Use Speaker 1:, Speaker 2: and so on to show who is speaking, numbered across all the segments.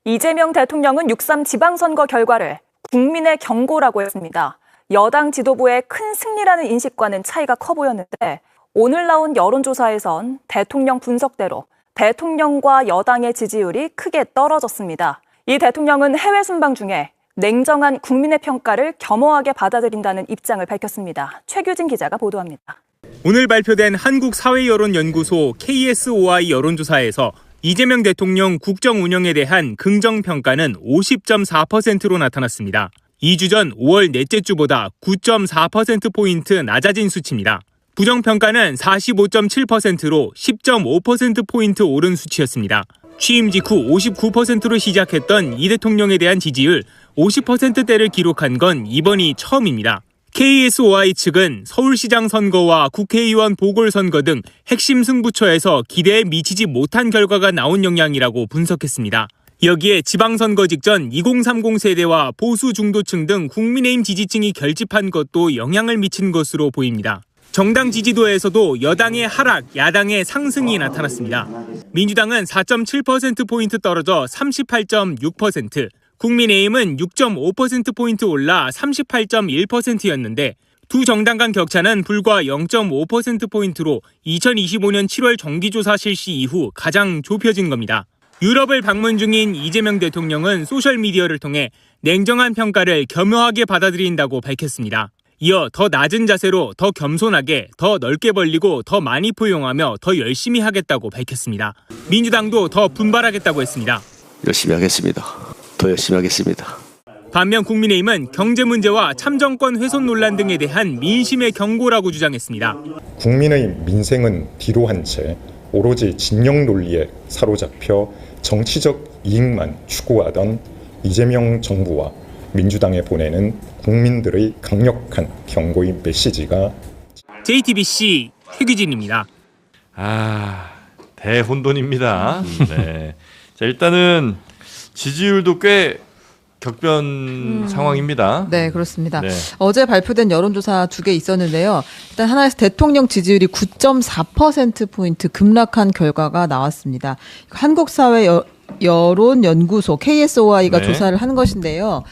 Speaker 1: 이재명 대통령은 6.3 지방선거 결과를 국민의 경고라고 했습니다. 여당 지도부의 큰 승리라는 인식과는 차이가 커 보였는데 오늘 나온 여론조사에선 대통령 분석대로 대통령과 여당의 지지율이 크게 떨어졌습니다. 이 대통령은 해외 순방 중에 냉정한 국민의 평가를 겸허하게 받아들인다는 입장을 밝혔습니다. 최규진 기자가 보도합니다.
Speaker 2: 오늘 발표된 한국사회여론연구소 KSOI 여론조사에서 이재명 대통령 국정 운영에 대한 긍정평가는 50.4%로 나타났습니다. 2주 전 5월 넷째 주보다 9.4%포인트 낮아진 수치입니다. 부정평가는 45.7%로 10.5%포인트 오른 수치였습니다. 취임 직후 59%로 시작했던 이 대통령에 대한 지지율 50%대를 기록한 건 이번이 처음입니다. KSOI 측은 서울시장 선거와 국회의원 보궐선거 등 핵심 승부처에서 기대에 미치지 못한 결과가 나온 영향이라고 분석했습니다. 여기에 지방선거 직전 2030 세대와 보수 중도층 등 국민의힘 지지층이 결집한 것도 영향을 미친 것으로 보입니다. 정당 지지도에서도 여당의 하락, 야당의 상승이 나타났습니다. 민주당은 4.7%포인트 떨어져 38.6%, 국민의힘은 6.5%포인트 올라 38.1%였는데 두 정당 간 격차는 불과 0.5%포인트로 2025년 7월 정기조사 실시 이후 가장 좁혀진 겁니다. 유럽을 방문 중인 이재명 대통령은 소셜미디어를 통해 냉정한 평가를 겸허하게 받아들인다고 밝혔습니다. 이어 더 낮은 자세로 더 겸손하게, 더 넓게 벌리고 더 많이 포용하며 더 열심히 하겠다고 밝혔습니다. 민주당도 더 분발하겠다고 했습니다.
Speaker 3: 열심히 하겠습니다. 더 열심히 하겠습니다.
Speaker 2: 반면 국민의힘은 경제 문제와 참정권 훼손 논란 등에 대한 민심의 경고라고 주장했습니다.
Speaker 4: 국민의 민생은 뒤로 한 채 오로지 진영 논리에 사로잡혀 정치적 이익만 추구하던 이재명 정부와 민주당에 보내는 국민들의 강력한 경고의 메시지가
Speaker 2: JTBC 최규진입니다.
Speaker 5: 대혼돈입니다. 네. 자, 일단은 지지율도 꽤 격변 상황입니다.
Speaker 6: 네, 그렇습니다.
Speaker 5: 네.
Speaker 6: 어제 발표된 여론조사 2개 있었는데요. 일단 하나에서 대통령 지지율이 9.4%포인트 급락한 결과가 나왔습니다. 한국사회여론연구소 KSOI가
Speaker 5: 네.
Speaker 6: 조사를 한 것인데요.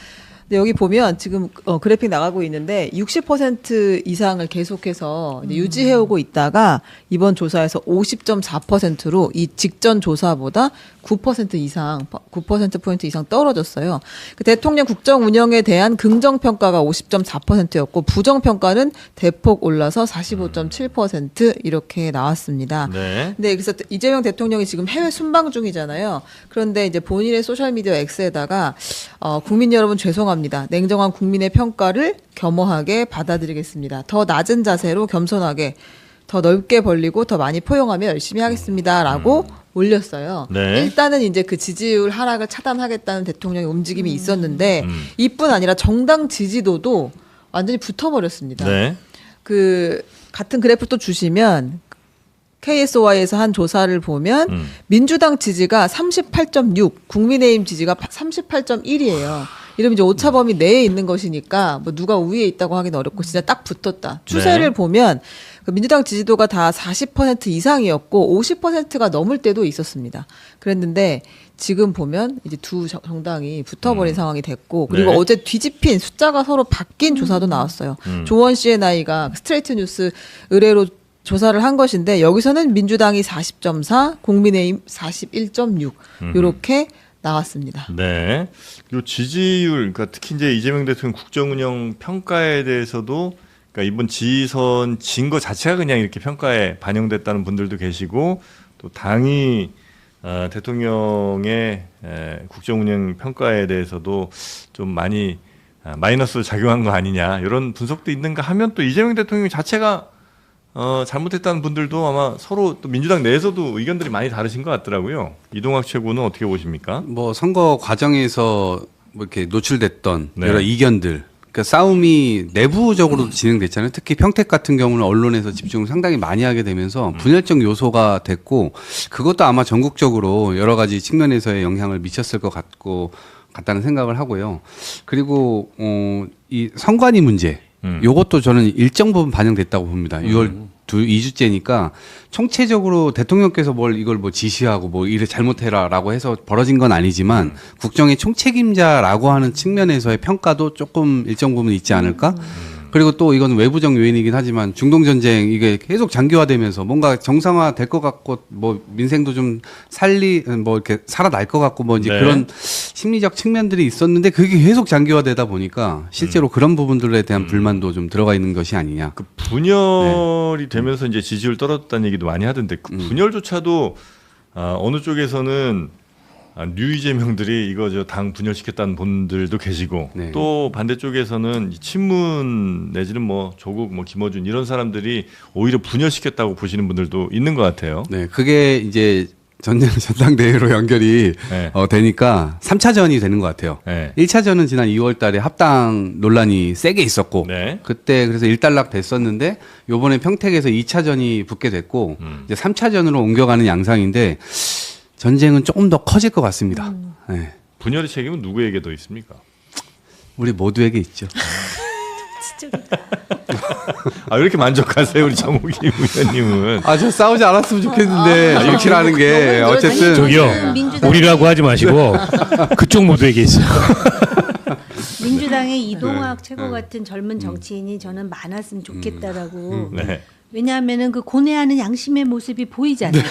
Speaker 6: 근데 여기 보면 지금 그래픽 나가고 있는데 60% 이상을 계속해서 유지해오고 있다가 이번 조사에서 50.4%로 이 직전 조사보다 9%포인트 이상 떨어졌어요. 그 대통령 국정 운영에 대한 긍정평가가 50.4%였고 부정평가는 대폭 올라서 45.7% 이렇게 나왔습니다.
Speaker 5: 네.
Speaker 6: 네, 그래서 이재명 대통령이 지금 해외 순방 중이잖아요. 그런데 이제 본인의 소셜미디어 X에다가 국민 여러분 죄송합니다. 냉정한 국민의 평가를 겸허하게 받아들이겠습니다. 더 낮은 자세로 겸손하게 더 넓게 벌리고 더 많이 포용하며 열심히 하겠습니다라고 올렸어요.
Speaker 5: 네.
Speaker 6: 일단은 이제 그 지지율 하락을 차단하겠다는 대통령의 움직임이 있었는데 이뿐 아니라 정당 지지도도 완전히 붙어버렸습니다.
Speaker 5: 네.
Speaker 6: 그 같은 그래프 또 주시면 KSOI에서 한 조사를 보면 민주당 지지가 38.6, 국민의힘 지지가 38.1이에요. 이러면 이제 오차 범위 내에 있는 것이니까 뭐 누가 우위에 있다고 하기는 어렵고 진짜 딱 붙었다. 추세를
Speaker 5: 네.
Speaker 6: 보면 그 민주당 지지도가 다 40% 이상이었고 50%가 넘을 때도 있었습니다. 그랬는데 지금 보면 이제 두 정당이 붙어버린 상황이 됐고 그리고
Speaker 5: 네.
Speaker 6: 어제 뒤집힌 숫자가 서로 바뀐 조사도 나왔어요. 조원 씨의 나이가 스트레이트 뉴스 의뢰로 조사를 한 것인데 여기서는 민주당이 40.4, 국민의힘 41.6 이렇게 나왔습니다.
Speaker 5: 네. 그리고 지지율, 그러니까 특히 이제 이재명 대통령 국정운영 평가에 대해서도 그러니까 이번 지선 진 거 자체가 그냥 이렇게 평가에 반영됐다는 분들도 계시고 또 당이 대통령의 국정운영 평가에 대해서도 좀 많이 마이너스로 작용한 거 아니냐 이런 분석도 있는가 하면 또 이재명 대통령 자체가 잘못했다는 분들도 아마 서로 또 민주당 내에서도 의견들이 많이 다르신 것 같더라고요. 이동학 최고는 어떻게 보십니까?
Speaker 7: 뭐 선거 과정에서 뭐 이렇게 노출됐던
Speaker 5: 네.
Speaker 7: 여러 이견들, 그러니까 싸움이 내부적으로 진행됐잖아요. 특히 평택 같은 경우는 언론에서 집중을 상당히 많이 하게 되면서 분열적 요소가 됐고 그것도 아마 전국적으로 여러 가지 측면에서의 영향을 미쳤을 것 같다는 생각을 하고요. 그리고 이 선관위 문제. 요것도 저는 일정 부분 반영됐다고 봅니다. 6월 2주째니까 총체적으로 대통령께서 이걸 지시하고 이래 잘못해라라고 해서 벌어진 건 아니지만 국정의 총책임자라고 하는 측면에서의 평가도 조금 일정 부분 있지 않을까? 그리고 또 이건 외부적 요인이긴 하지만 중동 전쟁 이게 계속 장기화되면서 뭔가 정상화 될 것 같고 민생도 좀 이렇게 살아날 것 같고 이제
Speaker 5: 네.
Speaker 7: 그런 심리적 측면들이 있었는데 그게 계속 장기화되다 보니까 실제로 그런 부분들에 대한 불만도 좀 들어가 있는 것이 아니냐.
Speaker 5: 그 분열이 되면서 이제 지지율 떨어졌다는 얘기도 많이 하던데 그 분열조차도 어느 쪽에서는 뉴 이재명들이 이거 당 분열시켰다는 분들도 계시고
Speaker 7: 네.
Speaker 5: 또 반대쪽에서는 친문 내지는 조국 김어준 이런 사람들이 오히려 분열시켰다고 보시는 분들도 있는 것 같아요.
Speaker 7: 네, 그게 이제 전당대회로 연결이
Speaker 5: 네.
Speaker 7: 되니까 3차전이 되는 것 같아요.
Speaker 5: 네.
Speaker 7: 1차전은 지난 2월 달에 합당 논란이 세게 있었고
Speaker 5: 네.
Speaker 7: 그때 그래서 일단락 됐었는데 요번에 평택에서 2차전이 붙게 됐고 이제 3차전으로 옮겨가는 양상인데 전쟁은 조금 더 커질 것 같습니다. 네.
Speaker 5: 분열의 책임은 누구에게도 있습니까?
Speaker 7: 우리 모두에게 있죠.
Speaker 5: 왜 이렇게 만족하세요, 우리 정욱이 의원님은?
Speaker 7: 저 싸우지 않았으면 좋겠는데 이렇게 하는 게
Speaker 6: 너무
Speaker 7: 어쨌든
Speaker 8: 저기요.
Speaker 6: 민주당-
Speaker 8: 우리라고 하지 마시고 그쪽 모두에게 있어요.
Speaker 9: 민주당의 이동학 최고 같은 젊은 정치인이 저는 많았으면 좋겠다라고.
Speaker 5: 네.
Speaker 9: 왜냐하면은 그 고뇌하는 양심의 모습이 보이잖아요.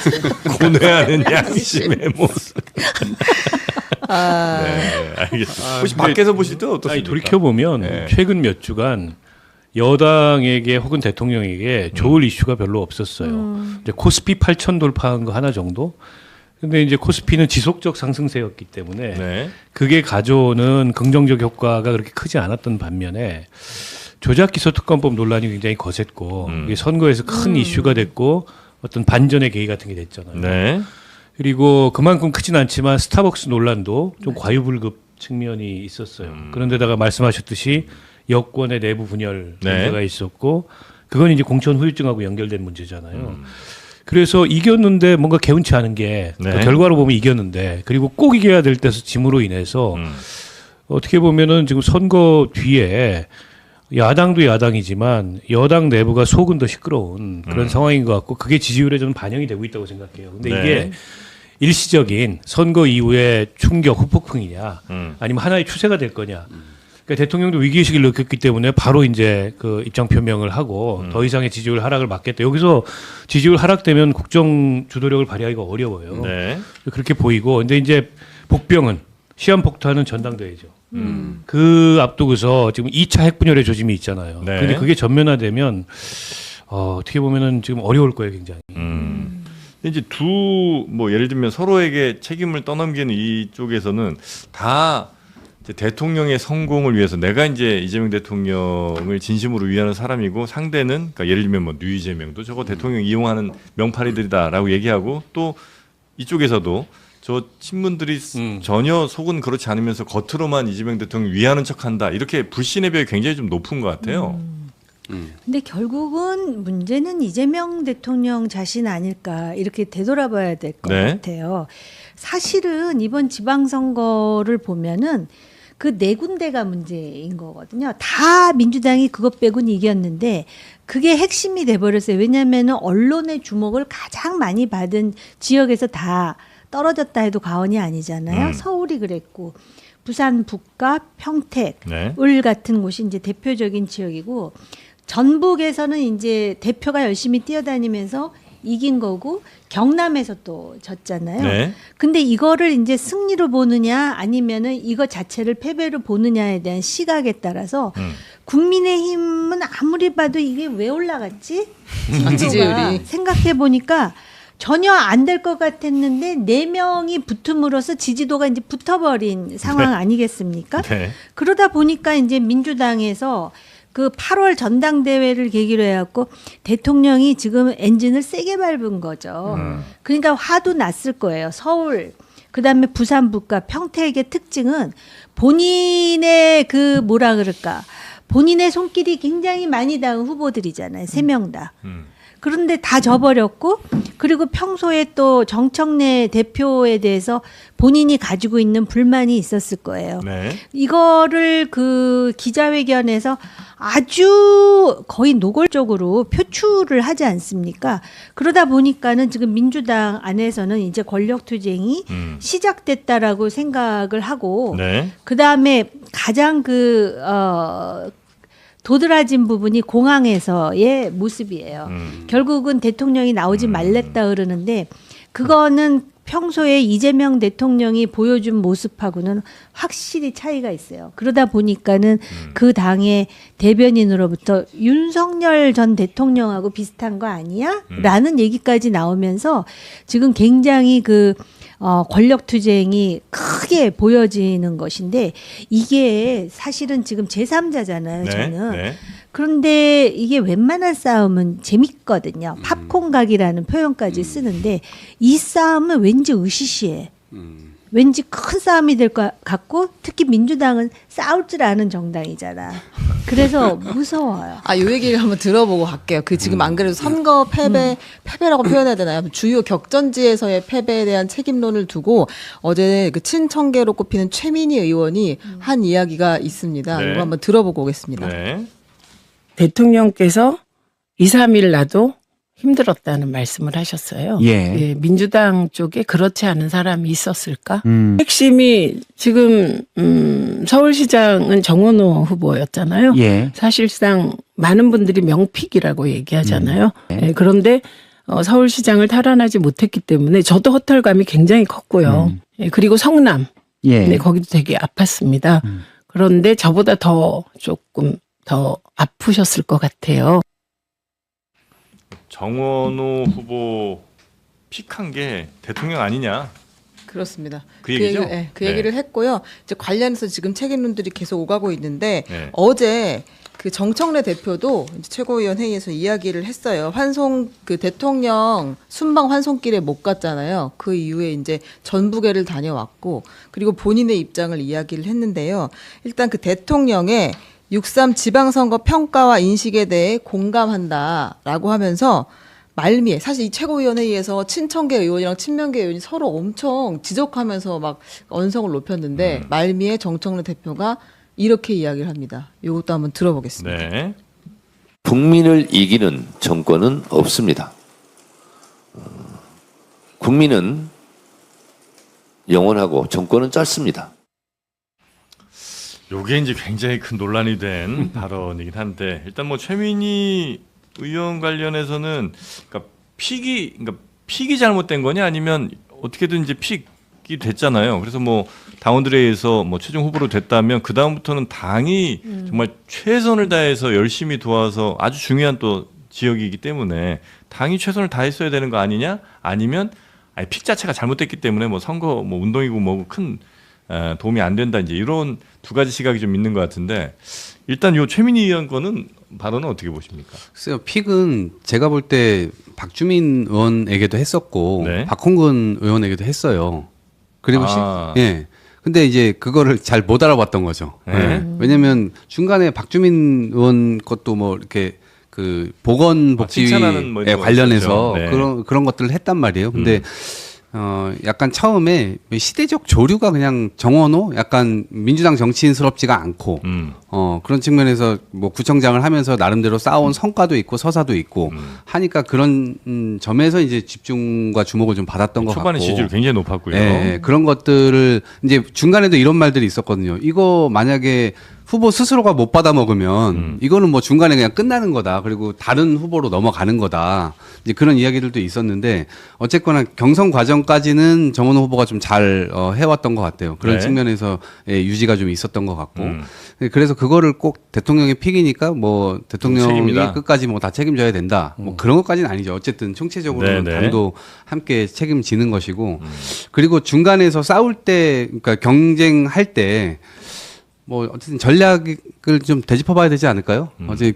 Speaker 5: 고뇌하는 양심의 모습. 네, 알겠습니다. 혹시 밖에서 보실 때 어떻습니까?
Speaker 8: 돌이켜 보면
Speaker 5: 네.
Speaker 8: 최근 몇 주간 여당에게 혹은 대통령에게 좋을 이슈가 별로 없었어요. 이제 코스피 8,000 돌파한 거 하나 정도. 근데 이제 코스피는 지속적 상승세였기 때문에
Speaker 5: 네.
Speaker 8: 그게 가져오는 긍정적 효과가 그렇게 크지 않았던 반면에 조작기소특검법 논란이 굉장히 거셌고 이게 선거에서 큰 이슈가 됐고 어떤 반전의 계기 같은 게 됐잖아요.
Speaker 5: 네.
Speaker 8: 그리고 그만큼 크진 않지만 스타벅스 논란도 좀 과유불급 측면이 있었어요. 그런데다가 말씀하셨듯이 여권의 내부 분열
Speaker 5: 네.
Speaker 8: 문제가 있었고 그건 이제 공천 후유증하고 연결된 문제잖아요. 그래서 이겼는데 뭔가 개운치 않은 게
Speaker 5: 네.
Speaker 8: 그 결과로 보면 이겼는데 그리고 꼭 이겨야 될 때서 짐으로 인해서 어떻게 보면은 지금 선거 뒤에 야당도 야당이지만 여당 내부가 속은 더 시끄러운 그런 상황인 것 같고 그게 지지율에 좀 반영이 되고 있다고 생각해요. 근데
Speaker 5: 네.
Speaker 8: 이게 일시적인 선거 이후의 충격 후폭풍이냐 아니면 하나의 추세가 될 거냐. 그러니까 대통령도 위기의식을 느꼈기 때문에 바로 이제 그 입장 표명을 하고 더 이상의 지지율 하락을 막겠다. 여기서 지지율 하락되면 국정 주도력을 발휘하기가 어려워요.
Speaker 5: 네.
Speaker 8: 그렇게 보이고 근데 이제 복병은 시한폭탄은 전당대회죠. 그 앞두고서 지금 2차 핵분열의 조짐이 있잖아요.
Speaker 5: 네.
Speaker 8: 근데 그게 전면화되면 어떻게 보면은 지금 어려울 거예요, 굉장히.
Speaker 5: 이제 예를 들면 서로에게 책임을 떠넘기는 이쪽에서는 다 이제 대통령의 성공을 위해서 내가 이제 이재명 대통령을 진심으로 위하는 사람이고 상대는 그러니까 예를 들면 뉴 이재명도 저거 대통령 이용하는 명파리들이다라고 얘기하고 또 이쪽에서도 저 친문들이 전혀 속은 그렇지 않으면서 겉으로만 이재명 대통령 위하는 척한다 이렇게 불신의 벽이 굉장히 좀 높은 것 같아요.
Speaker 9: 근데 결국은 문제는 이재명 대통령 자신 아닐까 이렇게 되돌아봐야 될 것
Speaker 5: 네.
Speaker 9: 같아요. 사실은 이번 지방선거를 보면은 그 네 군데가 문제인 거거든요. 다 민주당이 그것 빼고는 이겼는데 그게 핵심이 돼버렸어요. 왜냐하면 언론의 주목을 가장 많이 받은 지역에서 다 떨어졌다 해도 과언이 아니잖아요. 서울이 그랬고 부산 북과 평택,
Speaker 5: 네.
Speaker 9: 을 같은 곳이 이제 대표적인 지역이고 전북에서는 이제 대표가 열심히 뛰어다니면서 이긴 거고 경남에서 또 졌잖아요.
Speaker 5: 네.
Speaker 9: 근데 이거를 이제 승리로 보느냐 아니면은 이거 자체를 패배로 보느냐에 대한 시각에 따라서 국민의힘은 아무리 봐도 이게 왜 올라갔지?
Speaker 6: 지지율이.
Speaker 9: 생각해 보니까 전혀 안 될 것 같았는데 4명이 붙음으로써 지지도가 이제 붙어버린 상황 아니겠습니까?
Speaker 5: 네.
Speaker 9: 그러다 보니까 이제 민주당에서 그 8월 전당대회를 계기로 해갖고 대통령이 지금 엔진을 세게 밟은 거죠. 그러니까 화도 났을 거예요. 서울, 그다음에 부산 북과 평택의 특징은 본인의 그 뭐라 그럴까 본인의 손길이 굉장히 많이 닿은 후보들이잖아요. 3명 다. 그런데 다 져버렸고 그리고 평소에 또 정청래 대표에 대해서 본인이 가지고 있는 불만이 있었을 거예요.
Speaker 5: 네.
Speaker 9: 이거를 그 기자회견에서 아주 거의 노골적으로 표출을 하지 않습니까? 그러다 보니까는 지금 민주당 안에서는 이제 권력투쟁이 시작됐다라고 생각을 하고
Speaker 5: 네.
Speaker 9: 그다음에 가장 도드라진 부분이 공항에서의 모습이에요. 결국은 대통령이 나오지 말랬다 그러는데 그거는 평소에 이재명 대통령이 보여준 모습하고는 확실히 차이가 있어요. 그러다 보니까는 그 당의 대변인으로부터 윤석열 전 대통령하고 비슷한 거 아니야? 라는 얘기까지 나오면서 지금 굉장히 권력투쟁이 크게 보여지는 것인데 이게 사실은 지금 제3자잖아요.
Speaker 5: 네.
Speaker 9: 저는.
Speaker 5: 네.
Speaker 9: 그런데 이게 웬만한 싸움은 재밌거든요. 팝콘각이라는 표현까지 쓰는데 이 싸움은 왠지 으시시해. 왠지 큰 싸움이 될 것 같고 특히 민주당은 싸울 줄 아는 정당이잖아. 그래서 무서워요.
Speaker 6: 요 얘기를 한번 들어보고 갈게요. 지금 안 그래도 선거 패배라고 표현해야 되나요? 주요 격전지에서의 패배에 대한 책임론을 두고 어제 친청계로 꼽히는 최민희 의원이 한 이야기가 있습니다.
Speaker 5: 네.
Speaker 6: 이거 한번 들어보고 오겠습니다.
Speaker 5: 네.
Speaker 10: 대통령께서 2, 3일 나도 힘들었다는 말씀을 하셨어요.
Speaker 11: 예.
Speaker 10: 민주당 쪽에 그렇지 않은 사람이 있었을까? 핵심이 지금 서울시장은 정원호 후보였잖아요.
Speaker 11: 예.
Speaker 10: 사실상 많은 분들이 명픽이라고 얘기하잖아요. 그런데 서울시장을 탈환하지 못했기 때문에 저도 허탈감이 굉장히 컸고요. 그리고 성남,
Speaker 11: 예.
Speaker 10: 거기도 되게 아팠습니다. 그런데 저보다 조금 더 아프셨을 것 같아요.
Speaker 5: 정원호 후보 픽한 게 대통령 아니냐?
Speaker 6: 그렇습니다.
Speaker 5: 그 얘기죠?
Speaker 6: 그 얘기를 했고요. 이제 관련해서 지금 책임론들이 계속 오가고 있는데
Speaker 5: 네.
Speaker 6: 어제 정청래 대표도 이제 최고위원 회의에서 이야기를 했어요. 대통령 순방 환송길에 못 갔잖아요. 그 이후에 이제 전북에를 다녀왔고 그리고 본인의 입장을 이야기를 했는데요. 일단 대통령의 6.3 지방선거 평가와 인식에 대해 공감한다라고 하면서 말미에 사실 이 최고위원회의에서 친청계 의원이랑 친명계 의원이 서로 엄청 지적하면서 막 언성을 높였는데 말미에 정청래 대표가 이렇게 이야기를 합니다. 이것도 한번 들어보겠습니다.
Speaker 5: 네.
Speaker 3: 국민을 이기는 정권은 없습니다. 국민은 영원하고 정권은 짧습니다.
Speaker 5: 요게 이제 굉장히 큰 논란이 된 발언이긴 한데 일단 최민희 의원 관련해서는 픽이 잘못된 거냐 아니면 어떻게든 이제 픽이 됐잖아요. 그래서 당원들에 의해서 최종 후보로 됐다면 그 다음부터는 당이 정말 최선을 다해서 열심히 도와서 아주 중요한 또 지역이기 때문에 당이 최선을 다했어야 되는 거 아니냐? 아니면 픽 자체가 잘못됐기 때문에 선거 운동이고 큰 도움이 안 된다 이제 이런 두 가지 시각이 좀 있는 것 같은데 일단 요 최민희 의원 거는 발언은 어떻게 보십니까?
Speaker 7: 글쎄요, 픽은 제가 볼 때 박주민 의원에게도 했었고
Speaker 5: 네.
Speaker 7: 박홍근 의원에게도 했어요. 그리고
Speaker 5: 예.
Speaker 7: 근데 이제 그거를 잘 못 알아봤던 거죠.
Speaker 5: 네.
Speaker 7: 왜냐면 중간에 박주민 의원 것도 이렇게 보건복지에
Speaker 5: 칭찬하는 이런 거
Speaker 7: 관련해서
Speaker 5: 있었죠. 네.
Speaker 7: 그런 것들을 했단 말이에요. 근데 약간 처음에 시대적 조류가 그냥 정원호 약간 민주당 정치인스럽지가 않고 그런 측면에서 구청장을 하면서 나름대로 쌓아온 성과도 있고 서사도 있고 하니까 그런 점에서 이제 집중과 주목을 좀 받았던 것 같고
Speaker 5: 초반에 지지율 굉장히 높았고요.
Speaker 7: 네, 그런 것들을 이제 중간에도 이런 말들이 있었거든요. 이거 만약에 후보 스스로가 못 받아 먹으면 이거는 중간에 그냥 끝나는 거다. 그리고 다른 후보로 넘어가는 거다. 이제 그런 이야기들도 있었는데 어쨌거나 경선 과정까지는 정원호 후보가 좀 잘 해왔던 것 같아요. 그런
Speaker 5: 네.
Speaker 7: 측면에서 유지가 좀 있었던 것 같고 그래서 그거를 꼭 대통령의 픽이니까 대통령이
Speaker 5: 책임이다.
Speaker 7: 끝까지 다 책임져야 된다. 그런 것까지는 아니죠. 어쨌든 총체적으로는
Speaker 5: 네, 네.
Speaker 7: 당도 함께 책임지는 것이고 그리고 중간에서 싸울 때 그러니까 경쟁할 때 어쨌든 전략을 좀 되짚어봐야 되지 않을까요? 어제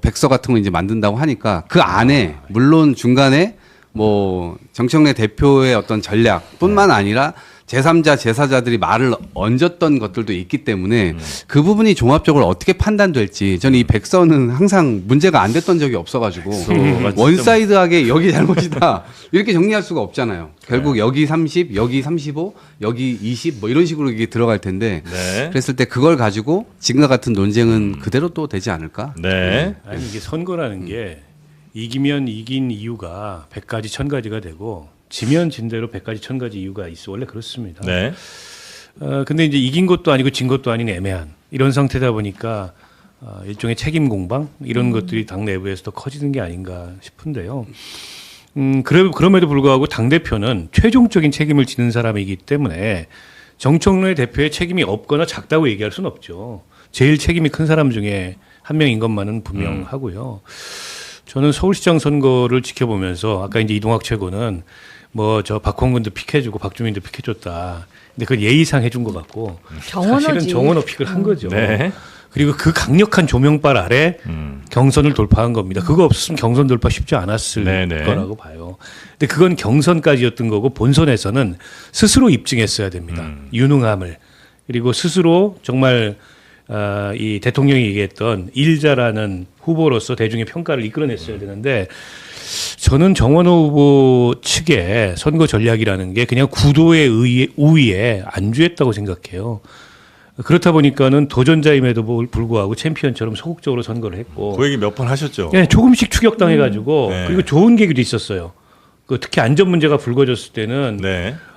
Speaker 7: 백서 같은 거 이제 만든다고 하니까 그 안에 물론 중간에 정청래 대표의 어떤 전략뿐만 아니라 제3자, 제4자들이 말을 얹었던 것들도 있기 때문에 그 부분이 종합적으로 어떻게 판단될지 저는 이 백서는 항상 문제가 안 됐던 적이 없어가지고 원사이드하게 여기 잘못이다 이렇게 정리할 수가 없잖아요. 결국 여기 30, 여기 35, 여기 20 뭐 이런 식으로 이게 들어갈 텐데 그랬을 때 그걸 가지고 지금과 같은 논쟁은 그대로 또 되지 않을까?
Speaker 5: 네.
Speaker 8: 아니 이게 선거라는 게 이기면 이긴 이유가 100가지 1000가지가 되고 지면 진 대로 100가지 1000가지 이유가 있어. 원래 그렇습니다.
Speaker 5: 네.
Speaker 8: 근데 이제 이긴 것도 아니고 진 것도 아닌 애매한 이런 상태다 보니까 일종의 책임 공방 이런 것들이 당 내부에서 더 커지는 게 아닌가 싶은데요. 그럼에도 불구하고 당대표는 최종적인 책임을 지는 사람이기 때문에 정청래 대표의 책임이 없거나 작다고 얘기할 수는 없죠. 제일 책임이 큰 사람 중에 한 명인 것만은 분명하고요. 저는 서울시장 선거를 지켜보면서 아까 이제 이동학 최고는 뭐 저 박홍근도 픽해주고 박주민도 픽해줬다. 근데 그건 예의상 해준 것 같고 사실은 정원호 픽을 한 거죠.
Speaker 5: 네.
Speaker 8: 그리고 그 강력한 조명빨 아래 경선을 돌파한 겁니다. 그거 없었으면 경선 돌파 쉽지 않았을 거라고 봐요. 근데 그건 경선까지였던 거고 본선에서는 스스로 입증했어야 됩니다. 유능함을. 그리고 스스로 정말 이 대통령이 얘기했던 일자라는 후보로서 대중의 평가를 이끌어냈어야 되는데 저는 정원호 후보 측의 선거 전략이라는 게 그냥 구도의 우위에 안주했다고 생각해요. 그렇다 보니까는 도전자임에도 불구하고 챔피언처럼 소극적으로 선거를 했고
Speaker 5: 그 얘기 몇 번 하셨죠?
Speaker 8: 네, 조금씩 추격당해가지고 그리고 좋은 계기도 있었어요. 특히 안전 문제가 불거졌을 때는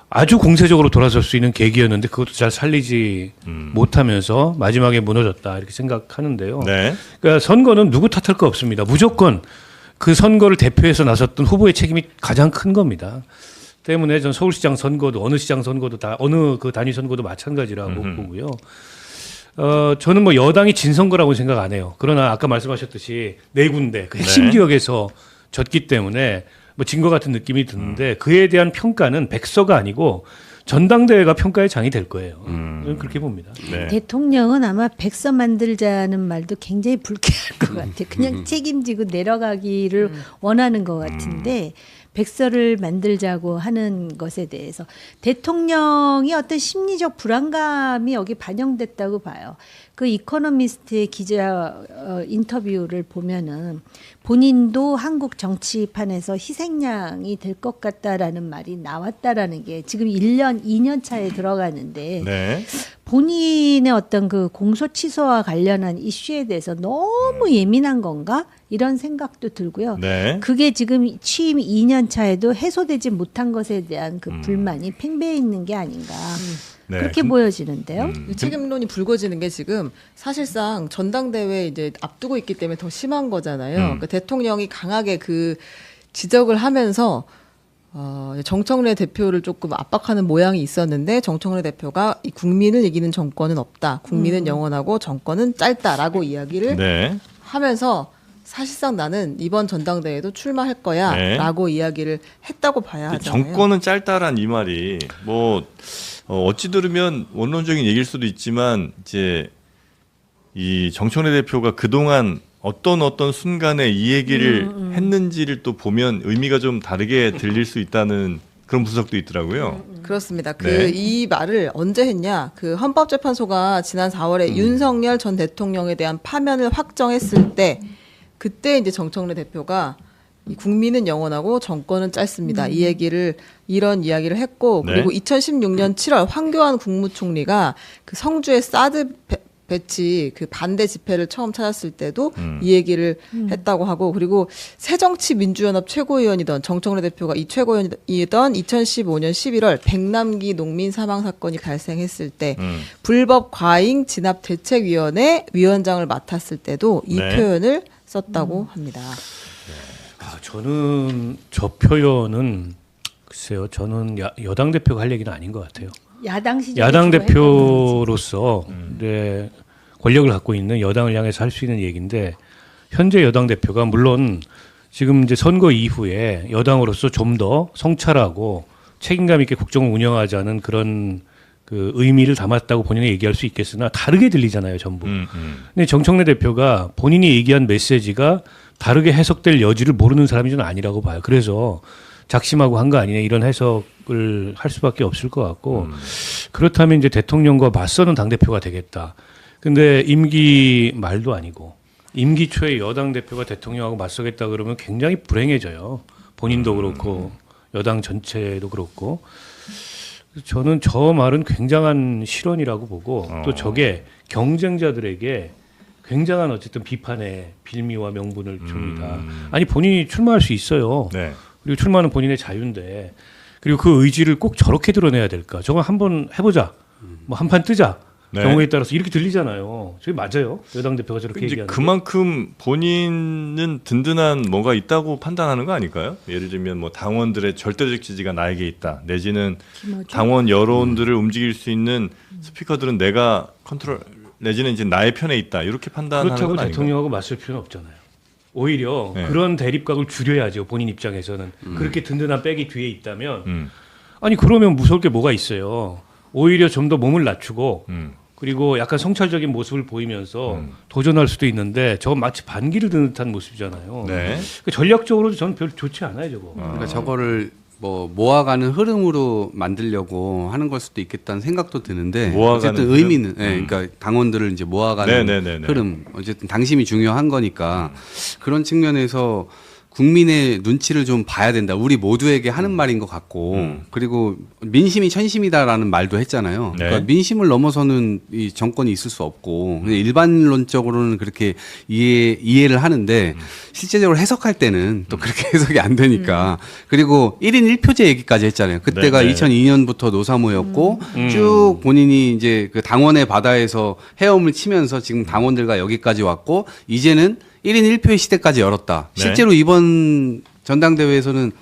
Speaker 8: 아주 공세적으로 돌아설 수 있는 계기였는데 그것도 잘 살리지 못하면서 마지막에 무너졌다 이렇게 생각하는데요. 그러니까 선거는 누구 탓할 거 없습니다. 무조건 그 선거를 대표해서 나섰던 후보의 책임이 가장 큰 겁니다. 때문에 전 서울시장 선거도 어느 시장 선거도 다 어느 그 단위 선거도 마찬가지라고 보고요. 저는 뭐 여당이 진 선거라고 생각 안 해요. 그러나 아까 말씀하셨듯이 네 군데 그 핵심 지역에서 졌기 때문에 뭐 진 것 같은 느낌이 드는데 그에 대한 평가는 백서가 아니고 전당대회가 평가의 장이 될 거예요. 저는 그렇게 봅니다.
Speaker 9: 대통령은 아마 백서 만들자는 말도 굉장히 불쾌할 것 같아요. 그냥 책임지고 내려가기를 원하는 것 같은데 백서를 만들자고 하는 것에 대해서 대통령이 어떤 심리적 불안감이 여기 반영됐다고 봐요. 그 이코노미스트의 기자 인터뷰를 보면은 본인도 한국 정치판에서 희생양이 될 것 같다라는 말이 나왔다라는 게 지금 1년, 2년 차에 들어가는데 본인의 어떤 그 공소 취소와 관련한 이슈에 대해서 너무 예민한 건가? 이런 생각도 들고요. 그게 지금 취임 2년 차에도 해소되지 못한 것에 대한 그 불만이 팽배해 있는 게 아닌가. 그렇게 보여지는데요.
Speaker 6: 책임론이 불거지는 게 지금 사실상 전당대회 이제 앞두고 있기 때문에 더 심한 거잖아요. 그러니까 대통령이 강하게 그 지적을 하면서 정청래 대표를 조금 압박하는 모양이 있었는데 정청래 대표가 이 국민을 이기는 정권은 없다. 국민은 영원하고 정권은 짧다라고 이야기를 하면서 사실상 나는 이번 전당대회도 출마할 거야 라고 이야기를 했다고 봐야 하잖아요.
Speaker 5: 정권은 짧다란 이 말이 뭐 어찌 들으면 원론적인 얘기일 수도 있지만 이제 이 정청래 대표가 그동안 어떤 순간에 이 얘기를 했는지를 또 보면 의미가 좀 다르게 들릴 수 있다는 그런 분석도 있더라고요.
Speaker 6: 그렇습니다. 이 말을 언제 했냐? 그 헌법재판소가 지난 4월에 윤석열 전 대통령에 대한 파면을 확정했을 때 그때 이제 정청래 대표가 이 국민은 영원하고 정권은 짧습니다. 이런 이야기를 했고 그리고 2016년 7월 황교안 국무총리가 그 성주의 사드 배치 그 반대 집회를 처음 찾았을 때도 이 얘기를 했다고 하고 그리고 새정치민주연합 최고위원이던 정청래 대표가 이 최고위원이던 2015년 11월 백남기 농민 사망 사건이 발생했을 때 불법 과잉 진압 대책위원회 위원장을 맡았을 때도 이 표현을 썼다고 합니다.
Speaker 8: 저는 저 표현은 글쎄요. 저는 여당 대표가 할 얘기는 아닌 것 같아요. 야당 대표로서 권력을 갖고 있는 여당을 향해서 할 수 있는 얘기인데 현재 여당 대표가 물론 지금 이제 선거 이후에 여당으로서 좀 더 성찰하고 책임감 있게 국정을 운영하자는 그런 그 의미를 담았다고 본인이 얘기할 수 있겠으나 다르게 들리잖아요, 전부. 근데 정청래 대표가 본인이 얘기한 메시지가 다르게 해석될 여지를 모르는 사람이 좀 아니라고 봐요. 그래서 작심하고 한 거 아니냐 이런 해석이 공격을 할 수밖에 없을 것 같고 그렇다면 이제 대통령과 맞서는 당대표가 되겠다. 근데 임기 말도 아니고 임기 초에 여당 대표가 대통령하고 맞서겠다 그러면 굉장히 불행해져요. 본인도 그렇고 여당 전체도 그렇고. 저는 저 말은 굉장한 실언이라고 보고 또 저게 경쟁자들에게 굉장한 어쨌든 비판의 빌미와 명분을 줍니다. 아니 본인이 출마할 수 있어요.
Speaker 5: 네.
Speaker 8: 그리고 출마는 본인의 자유인데 그리고 그 의지를 꼭 저렇게 드러내야 될까? 저거 한번 해보자. 뭐 한판 뜨자.
Speaker 5: 네.
Speaker 8: 경우에 따라서 이렇게 들리잖아요. 저게 맞아요. 여당 대표가 저렇게
Speaker 5: 이제
Speaker 8: 얘기하는
Speaker 5: 그만큼 본인은 든든한 뭔가 있다고 판단하는 거 아닐까요? 예를 들면 뭐 당원들의 절대적 지지가 나에게 있다. 내지는 당원 여론들을 움직일 수 있는 스피커들은 내가 컨트롤 내지는 이제 나의 편에 있다. 이렇게 판단하는 건
Speaker 8: 그렇다고
Speaker 5: 아닌가요?
Speaker 8: 대통령하고 맞설 필요는 없잖아요. 오히려
Speaker 5: 네.
Speaker 8: 그런 대립각을 줄여야죠. 본인 입장에서는. 그렇게 든든한 백이 뒤에 있다면
Speaker 5: 음.
Speaker 8: 그러면 무서울 게 뭐가 있어요. 오히려 좀 더 몸을 낮추고 그리고 약간 성찰적인 모습을 보이면서 도전할 수도 있는데 저건 마치 반기를 드는 듯한 모습이잖아요.
Speaker 5: 네.
Speaker 8: 그 전략적으로도 저는 별로 좋지 않아요, 저거.
Speaker 7: 그러니까 저거를 뭐 모아가는 흐름으로 만들려고 하는 걸 수도 있겠다는 생각도 드는데
Speaker 5: 모아가는
Speaker 7: 어쨌든
Speaker 5: 흐름?
Speaker 7: 의미는 그러니까 당원들을 이제 모아가는
Speaker 5: 네네네네.
Speaker 7: 흐름 어쨌든 당심이 중요한 거니까 그런 측면에서 국민의 눈치를 좀 봐야 된다. 우리 모두에게 하는 말인 것 같고 그리고 민심이 천심이다라는 말도 했잖아요.
Speaker 5: 네.
Speaker 7: 그러니까 민심을 넘어서는 이 정권이 있을 수 없고 그냥 일반론적으로는 그렇게 이해를 하는데 실제적으로 해석할 때는 또 그렇게 해석이 안 되니까 그리고 1인 1표제 얘기까지 했잖아요. 그때가
Speaker 5: 네네.
Speaker 7: 2002년부터 노사모였고 쭉 본인이 이제 그 당원의 바다에서 헤엄을 치면서 지금 당원들과 여기까지 왔고 이제는 1인 1표의 시대까지 열었다.
Speaker 5: 네.
Speaker 7: 실제로 이번 전당대회에서는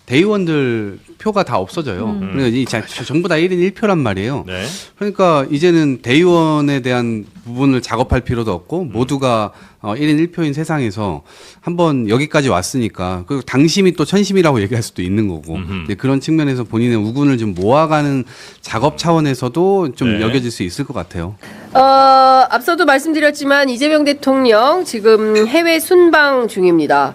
Speaker 7: 대의원들 표가 다 없어져요. 그러니까 이 전부 다 1인 1표란 말이에요.
Speaker 5: 네.
Speaker 7: 그러니까 이제는 대의원에 대한 부분을 작업할 필요도 없고 모두가 1인 1표인 세상에서 한번 여기까지 왔으니까 그리고 당심이 또 천심이라고 얘기할 수도 있는 거고 근데 그런 측면에서 본인의 우군을 좀 모아가는 작업 차원에서도 좀
Speaker 5: 네.
Speaker 7: 여겨질 수 있을 것 같아요.
Speaker 11: 앞서도 말씀드렸지만 이재명 대통령 지금 해외 순방 중입니다.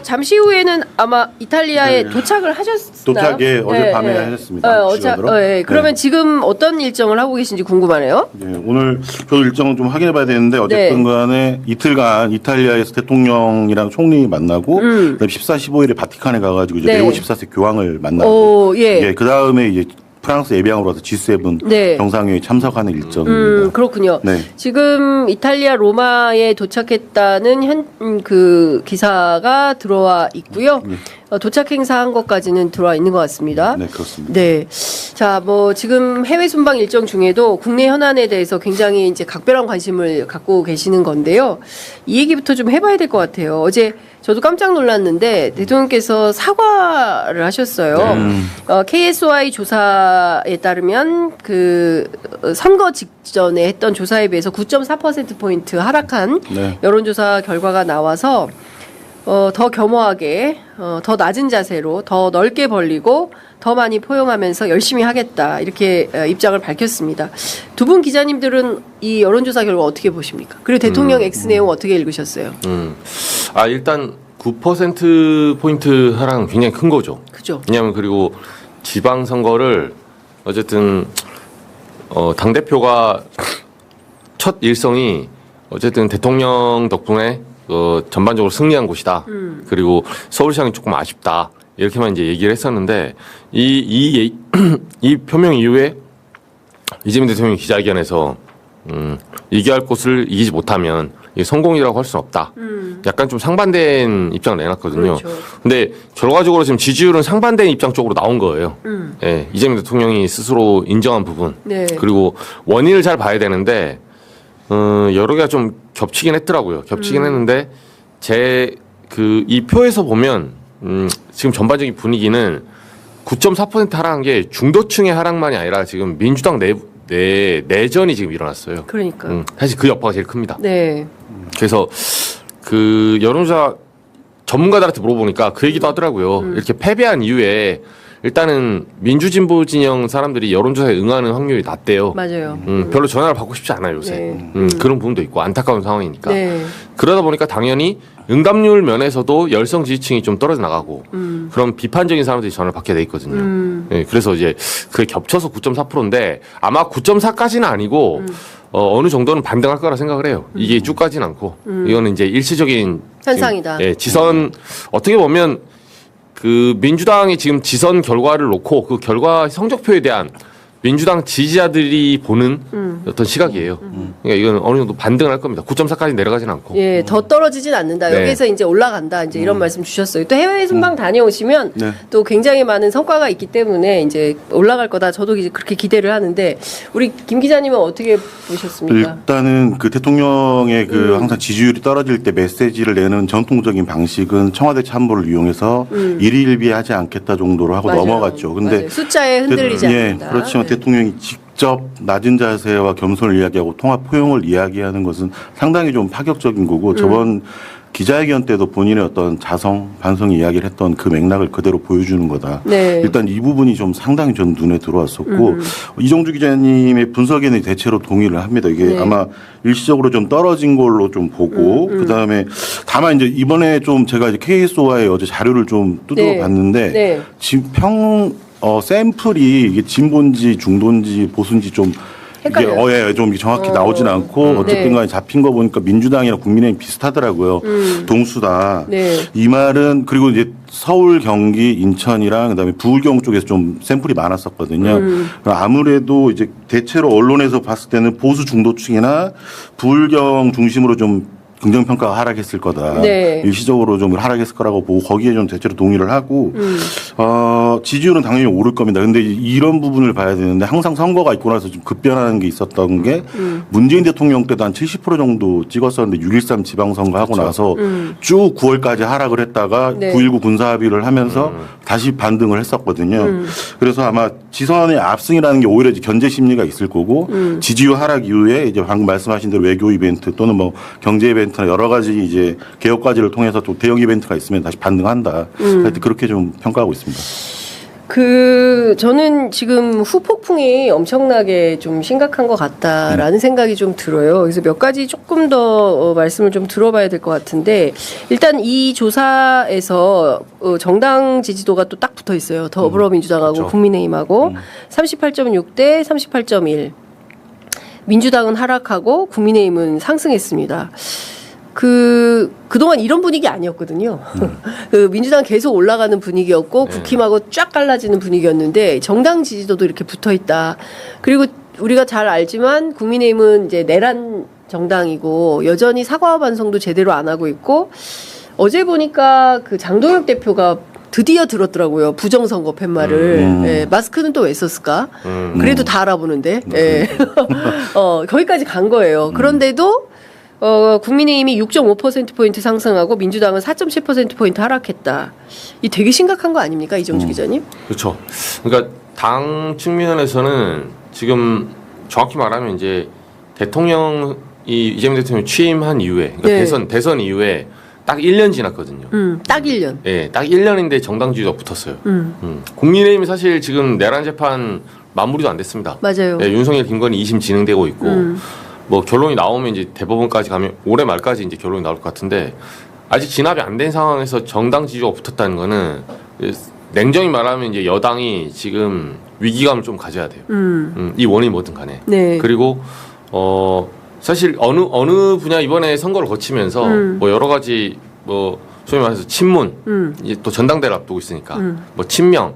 Speaker 11: 잠시 후에는 아마 이탈리아에 도착을 하셨나요?
Speaker 12: 도착에 어젯밤에 하셨습니다. 시간으로.
Speaker 11: 그러면 지금 어떤 일정을 하고 계신지 궁금하네요.
Speaker 12: 네, 오늘 저도 일정을 좀 확인해봐야 되는데 어쨌든 간에 이틀간 이탈리아에서 대통령이랑 총리 만나고 그다음에 14, 15일에 바티칸에 가가지고 이제
Speaker 11: 네.
Speaker 12: 레오 14세 교황을 만나고 그 다음에 이제 프랑스 에비앙으로 와서 G7
Speaker 11: 네.
Speaker 12: 정상회의 참석하는 일정입니다.
Speaker 11: 그렇군요.
Speaker 12: 네.
Speaker 11: 지금 이탈리아 로마에 도착했다는 그 기사가 들어와 있고요. 도착 행사한 것까지는 들어와 있는 것 같습니다.
Speaker 12: 네, 그렇습니다.
Speaker 11: 네. 자, 뭐 지금 해외 순방 일정 중에도 국내 현안에 대해서 굉장히 이제 각별한 관심을 갖고 계시는 건데요. 이 얘기부터 좀 해봐야 될 것 같아요. 어제 저도 깜짝 놀랐는데 대통령께서 사과를 하셨어요. KSY 조사에 따르면 그 선거 직전에 했던 조사에 비해서 9.4%포인트 하락한
Speaker 12: 네.
Speaker 11: 여론조사 결과가 나와서 더 겸허하게 더 낮은 자세로 더 넓게 벌리고 더 많이 포용하면서 열심히 하겠다 이렇게 입장을 밝혔습니다. 두 분 기자님들은 이 여론조사 결과 어떻게 보십니까? 그리고 대통령 X 내용 어떻게 읽으셨어요?
Speaker 13: 일단 9%포인트 하락은 굉장히 큰 거죠.
Speaker 11: 그죠.
Speaker 13: 왜냐하면 그리고 지방선거를 어쨌든 당대표가 첫 일성이 어쨌든 대통령 덕분에 전반적으로 승리한 곳이다. 그리고 서울시장이 조금 아쉽다. 이렇게만 이제 얘기를 했었는데 이 표명 이후에 이재명 대통령이 기자회견에서 이겨야 할 곳을 이기지 못하면 이게 성공이라고 할 수는 없다. 약간 좀 상반된 입장을 내놨거든요.
Speaker 11: 그렇죠.
Speaker 13: 근데 결과적으로 지금 지지율은 상반된 입장 쪽으로 나온 거예요. 예, 이재명 대통령이 스스로 인정한 부분.
Speaker 11: 네.
Speaker 13: 그리고 원인을 잘 봐야 되는데 여러 개가 좀 겹치긴 했더라고요. 겹치긴 했는데 이 표에서 보면 지금 전반적인 분위기는 9.4% 하락한 게 중도층의 하락만이 아니라 지금 민주당 내전이 지금 일어났어요.
Speaker 11: 그러니까.
Speaker 13: 사실 그 여파가 제일 큽니다.
Speaker 11: 네.
Speaker 13: 그래서 그 여론조사 전문가들한테 물어보니까 그 얘기도 하더라고요. 이렇게 패배한 이후에 일단은 민주진보 진영 사람들이 여론조사에 응하는 확률이 낮대요.
Speaker 11: 맞아요.
Speaker 13: 별로 전화를 받고 싶지 않아요 요새.
Speaker 11: 네.
Speaker 13: 그런 부분도 있고 안타까운 상황이니까.
Speaker 11: 네.
Speaker 13: 그러다 보니까 당연히 응답률 면에서도 열성 지지층이 좀 떨어져 나가고 그런 비판적인 사람들이 전화를 받게 돼 있거든요. 네, 그래서 이제 그게 겹쳐서 9.4%인데 아마 9.4까지는 아니고 어느 정도는 반등할 거라 생각을 해요. 이게 쭉 가진 않고 이거는 이제 일시적인
Speaker 11: 현상이다.
Speaker 13: 지금, 지선 어떻게 보면 그 민주당이 지금 지선 결과를 놓고 그 결과 성적표에 대한 민주당 지지자들이 보는 어떤 시각이에요. 그러니까 이건 어느 정도 반등할 겁니다. 9.4까지 내려가진 않고.
Speaker 11: 예, 더 떨어지진 않는다.
Speaker 13: 네.
Speaker 11: 여기서 이제 올라간다. 이제 이런 말씀 주셨어요. 또 해외 순방 다녀오시면
Speaker 12: 네.
Speaker 11: 또 굉장히 많은 성과가 있기 때문에 이제 올라갈 거다. 저도 이제 그렇게 기대를 하는데 우리 김 기자님은 어떻게 보셨습니까?
Speaker 12: 일단은 그 대통령의 그 항상 지지율이 떨어질 때 메시지를 내는 전통적인 방식은 청와대 참모를 이용해서 일희일비하지 않겠다 정도로 하고
Speaker 11: 맞아요.
Speaker 12: 넘어갔죠. 근데
Speaker 11: 맞아요. 숫자에 흔들리지 않는다.
Speaker 12: 그렇지만
Speaker 11: 네.
Speaker 12: 대통령이 직접 낮은 자세와 겸손을 이야기하고 통합 포용을 이야기하는 것은 상당히 좀 파격적인 거고 저번 기자회견 때도 본인의 어떤 자성, 반성 이야기를 했던 그 맥락을 그대로 보여주는 거다.
Speaker 11: 네.
Speaker 12: 일단 이 부분이 좀 상당히 전 눈에 들어왔었고 이정주 기자님의 분석에는 대체로 동의를 합니다. 이게
Speaker 11: 네. 아마
Speaker 12: 일시적으로 좀 떨어진 걸로 좀 보고 그다음에 다만 이제 이번에 좀 제가 이제 KSOA의 어제 자료를 좀 뜯어 봤는데
Speaker 11: 네.
Speaker 12: 지금 샘플이 이게 진보인지 중도인지 보수인지 좀 이게 좀 정확히 나오진 않고 어쨌든 간에 잡힌 거 보니까 민주당이랑 국민의힘 비슷하더라고요. 동수다.
Speaker 11: 네.
Speaker 12: 이 말은 그리고 이제 서울, 경기, 인천이랑 그다음에 부울경 쪽에서 좀 샘플이 많았었거든요. 아무래도 이제 대체로 언론에서 봤을 때는 보수 중도층이나 부울경 중심으로 좀 긍정평가가 하락했을 거다.
Speaker 11: 네.
Speaker 12: 일시적으로 좀 하락했을 거라고 보고 거기에 좀 대체로 동의를 하고 지지율은 당연히 오를 겁니다. 근데 이런 부분을 봐야 되는데 항상 선거가 있고 나서 좀 급변하는 게 있었던 게 문재인 대통령 때도 한 70% 정도 찍었었는데 6.13 지방선거 하고 나서 쭉 9월까지 하락을 했다가
Speaker 11: 네.
Speaker 12: 9.19 군사합의를 하면서 다시 반등을 했었거든요. 그래서 아마 지선의 압승이라는 게 오히려 이제 견제 심리가 있을 거고 지지율 하락 이후에 이제 방금 말씀하신 대로 외교 이벤트 또는 뭐 경제 이벤트 여러 가지 이제 개혁 과제를 통해서 또 대형 이벤트가 있으면 다시 반등한다. 하여튼 그렇게 좀 평가하고 있습니다.
Speaker 11: 저는 지금 후폭풍이 엄청나게 좀 심각한 것 같다라는 생각이 좀 들어요. 그래서 몇 가지 조금 더 말씀을 좀 들어봐야 될 것 같은데 일단 이 조사에서 정당 지지도가 또 딱 붙어 있어요. 더불어민주당하고
Speaker 12: 그렇죠.
Speaker 11: 국민의힘하고 38.6대 38.1. 민주당은 하락하고 국민의힘은 상승했습니다. 그동안 이런 분위기 아니었거든요. 그 민주당 계속 올라가는 분위기였고 국힘하고 쫙 갈라지는 분위기였는데 정당 지지도도 이렇게 붙어 있다. 그리고 우리가 잘 알지만 국민의힘은 이제 내란 정당이고 여전히 사과와 반성도 제대로 안 하고 있고 어제 보니까 그 장동혁 대표가 드디어 들었더라고요. 부정선거 팻말을. 예, 마스크는 또 왜 썼을까? 그래도 다 알아보는데. 예. 거기까지 간 거예요. 그런데도 국민의힘이 6.5%포인트 상승하고 민주당은 4.7%포인트 하락했다. 이 되게 심각한 거 아닙니까? 이정주 기자님?
Speaker 13: 그렇죠. 그러니까 당 측면에서는 지금 정확히 말하면 이제 대통령이 이재명 대통령이 취임한 이후에 그러니까
Speaker 11: 네.
Speaker 13: 대선 이후에 딱 1년 지났거든요.
Speaker 11: 딱 1년.
Speaker 13: 예, 딱 1년인데 정당 지지도가 붙었어요. 국민의힘이 사실 지금 내란 재판 마무리도 안 됐습니다.
Speaker 11: 맞아요.
Speaker 13: 예, 윤석열, 김건희 2심 진행되고 있고 뭐 결론이 나오면 이제 대법원까지 가면 올해 말까지 이제 결론이 나올 것 같은데 아직 진압이 안 된 상황에서 정당 지지도가 붙었다는 거는 냉정히 말하면 이제 여당이 지금 위기감을 좀 가져야 돼요. 이 원인이 뭐든 간에.
Speaker 11: 네.
Speaker 13: 그리고 사실 어느 분야 이번에 선거를 거치면서 뭐 여러 가지 뭐 소위 말해서 친문 이제 또 전당대를 앞두고 있으니까 뭐 친명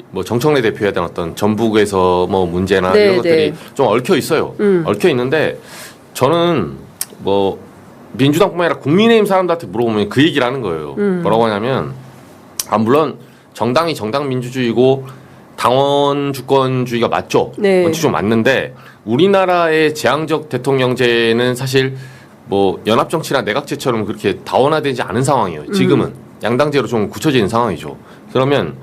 Speaker 13: 뭐 정청래 대표에 대한 어떤 전북에서 뭐 문제나
Speaker 11: 네,
Speaker 13: 이런 것들이
Speaker 11: 네.
Speaker 13: 좀 얽혀 있어요. 얽혀 있는데 저는 뭐 민주당뿐만 아니라 국민의힘 사람들한테 물어보면 그 얘기를 하는 거예요. 뭐라고 하냐면 물론 정당이 정당 민주주의고 당원 주권주의가 맞죠.
Speaker 11: 네.
Speaker 13: 원칙적으로 맞는데 우리나라의 재앙적 대통령제는 사실 뭐 연합정치나 내각제처럼 그렇게 다원화되지 않은 상황이에요. 지금은 양당제로 좀 굳혀지는 상황이죠. 그러면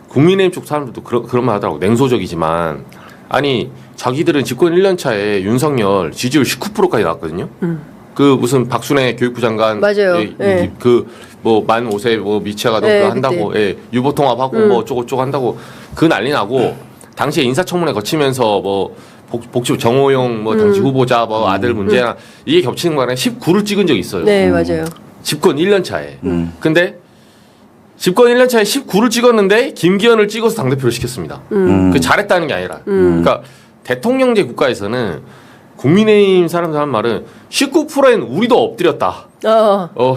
Speaker 13: 국민의힘 쪽 사람들도 그런 말 하더라고. 냉소적이지만 아니 자기들은 집권 1년 차에 윤석열 지지율 19%까지 나왔거든요. 그 무슨 박순애 교육부 장관
Speaker 11: 맞아요. 네.
Speaker 13: 그 뭐 만 5세 뭐 미취아가
Speaker 11: 네,
Speaker 13: 그거 한다고 예, 유보 통합하고 뭐 어쩌고저쩌고 한다고 그 난리 나고 당시에 인사청문회 거치면서 뭐 복지 정호영 뭐 당시 후보자 뭐 아들 문제나 이게 겹치는 거랑 19를 찍은 적이 있어요.
Speaker 11: 네, 맞아요.
Speaker 13: 집권 1년 차에. 근데 집권 1년 차에 19를 찍었는데 김기현을 찍어서 당대표를 시켰습니다. 그 잘했다는 게 아니라. 그러니까 대통령제 국가에서는 국민의힘 사람들 하는 말은 19%엔 우리도 엎드렸다.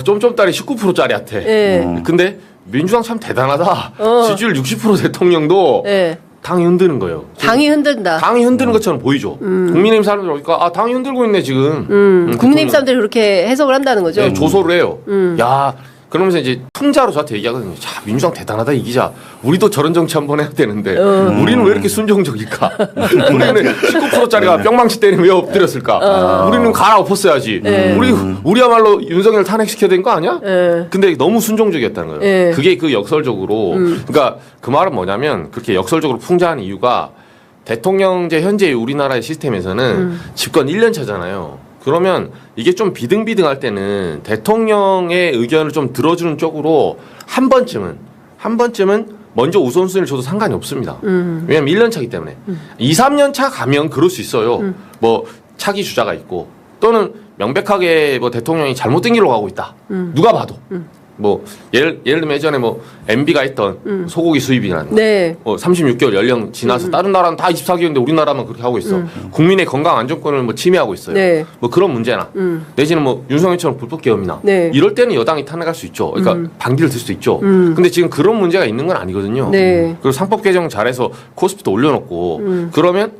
Speaker 13: 쫌쫌따리 19%짜리한테.
Speaker 11: 네.
Speaker 13: 근데 민주당 참 대단하다. 지지율 60% 대통령도
Speaker 11: 네.
Speaker 13: 당이 흔드는 거예요.
Speaker 11: 당이 흔든다.
Speaker 13: 당이 흔드는 것처럼 보이죠. 국민의힘 사람들 보니까 아 당이 흔들고 있네 지금.
Speaker 11: 국민의힘 사람들이 그렇게 해석을 한다는 거죠.
Speaker 13: 네, 조소를 해요. 야 그러면서 이제 통자로 저한테 얘기하거든요. 자 민주당 대단하다 이 기자. 우리도 저런 정치 한번 해야 되는데 우리는 왜 이렇게 순종적일까? 우리는 19%짜리가 뿅망치 때리면 왜 엎드렸을까? 우리는 갈아엎었어야지. 우리야말로 윤석열 탄핵시켜야 되는 거 아니야? 근데 너무 순종적이었다는 거예요. 그게 그 역설적으로 그러니까 그 말은 뭐냐면 그렇게 역설적으로 풍자한 이유가 대통령제 현재 우리나라의 시스템에서는 집권 1년 차잖아요. 그러면 이게 좀 비등비등할 때는 대통령의 의견을 좀 들어주는 쪽으로 한 번쯤은 먼저 우선순위를 줘도 상관이 없습니다. 왜냐면 1년 차기 때문에. 2, 3년 차 가면 그럴 수 있어요. 뭐 차기 주자가 있고 또는 명백하게 뭐 대통령이 잘못된 길로 가고 있다. 누가 봐도. 뭐 예를 들면 예전에 뭐 MB가 했던 소고기 수입이라는
Speaker 11: 네.
Speaker 13: 36개월 연령 지나서 다른 나라는 다 24개월인데 우리나라만 그렇게 하고 있어. 국민의 건강 안전권을 뭐 침해하고 있어요.
Speaker 11: 네.
Speaker 13: 뭐 그런 문제나 내지는 뭐 윤석열처럼 불법 계엄이나
Speaker 11: 네.
Speaker 13: 이럴 때는 여당이 탄핵할 수 있죠. 그러니까 반기를 들 수도 있죠. 근데 지금 그런 문제가 있는 건 아니거든요.
Speaker 11: 네.
Speaker 13: 그리고 상법 개정 잘해서 코스피도 올려놓고 그러면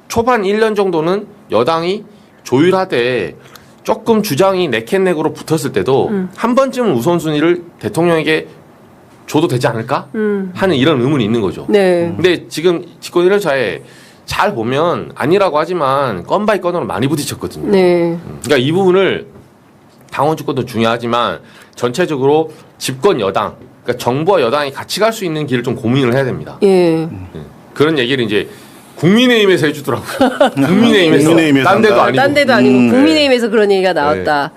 Speaker 13: 초반 1년 정도는 여당이 조율하되 조금 주장이 네캔넥으로 붙었을 때도 한 번쯤은 우선순위를 대통령에게 줘도 되지 않을까 하는 이런 의문이 있는 거죠.
Speaker 11: 네.
Speaker 13: 근데 지금 집권 1년 차에 잘 보면 아니라고 하지만 건 바이 건으로 많이 부딪혔거든요.
Speaker 11: 네.
Speaker 13: 그러니까 이 부분을 당원 주권도 중요하지만 전체적으로 집권 여당, 그러니까 정부와 여당이 같이 갈 수 있는 길을 좀 고민을 해야 됩니다.
Speaker 11: 예.
Speaker 13: 그런 얘기를 이제 국민의힘에서 해주더라고요. 국민의힘에서. 딴 데도 아니고.
Speaker 11: 딴 데도 아니고 국민의힘에서 그런 얘기가 나왔다.